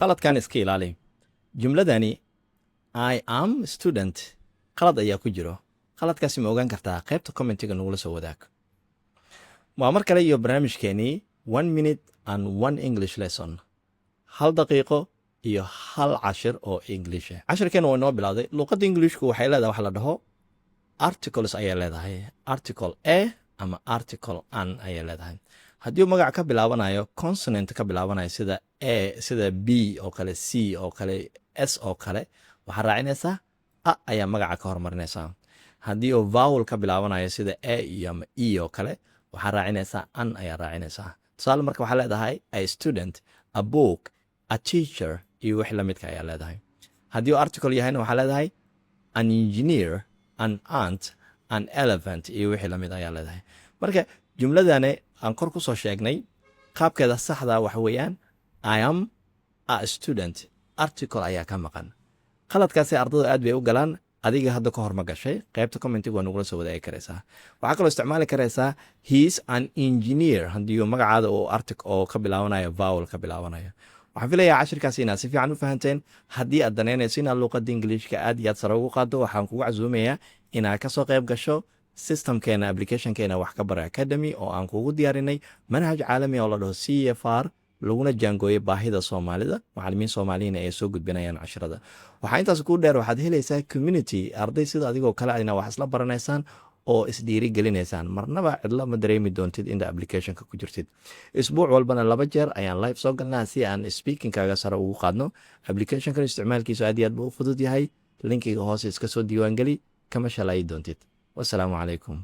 qaladkan iska ilaali. Jumladani I am student qalad ayaa ku jiro. qaladkaasi ma ogaan kartaa qaybta commentiga nagula soo wadaag. waa mar kale iyo barnaamijkeenii 1 minute and 1 English lesson. 1 daqiiqo iyo 1 cashir oo English ah. Cashirkeena waa inoo bilowday. Luqadda Englishku waxay leedahay wax la dhaho articles ayay leedahay. Article a ama article an ayay leedahay. haddii uu magac ka bilaabanayo consonant ka bilaabanayo sida a sida b oo kale c oo kale s oo kale waxaa raacinaysaa a ayaa magaca ka hormarinaysaa. haddii uu vowel ka bilaabanayo sida a iyo ama e oo kale waxaa raacinaysaa an ayaa raacinaysaa. tusaale marka waxaa leedahay a student, a book, a teacher iyo wixii la midka ayaa leedahay. haddii uu article yahayna waxaa leedahay an engineer, an ant, an elephant iyo wixii la mid ayaa leedahay. marka jumladani aan kor ku soo sheegnay qaabkeeda saxda waxa weeyaan I am a student, article ayaa ka maqan. qaladkaasi ardaydu aad bay u galaan. adiga hadda ka hor ma gashay qaybta commentiga waa nagula soo wadaagi karaysaa. waxaa kaloo isticmaali karaysaa he is an engineer haddii magacaada oo article oo ka bilaabanayo vowel ka bilaabanayo. waxaan filayaa cashirkaasi inaad si fiican u fahanteen. haddii aad danaynayso inaad luuqadda ingiliishka aad iyo aad sare ugu qaado waxaan kugu casuumayaa inaad kasoo qayb gasho systemkeena applicationkeena wax ka bara academy oo aan kugu diyaarinay manhaj caalami oo la dhaho CFR laguna jaangooyay baahida Soomaalida. macallimiin Soomaaliyiin ay soo gudbinayaan casharada. waxaa intaas ku dheer waxaad helaysaa community arday sida adigoo kale adina wax isla baranaysaan oo isdhiiri gelinaysaan. marnaba cidla ma dareemi doontid inta applicationka ku jirtid. isbuuc walbana 2 jeer ayaan live soo galnaa si aan speakingkaaga sare ugu qaadno. applicationkan isticmaalkiisu aad iyo aad buu u fudud yahay. linkiga hoose iska soo diiwaangeli kama shalaayi doontid. والسلام عليكم.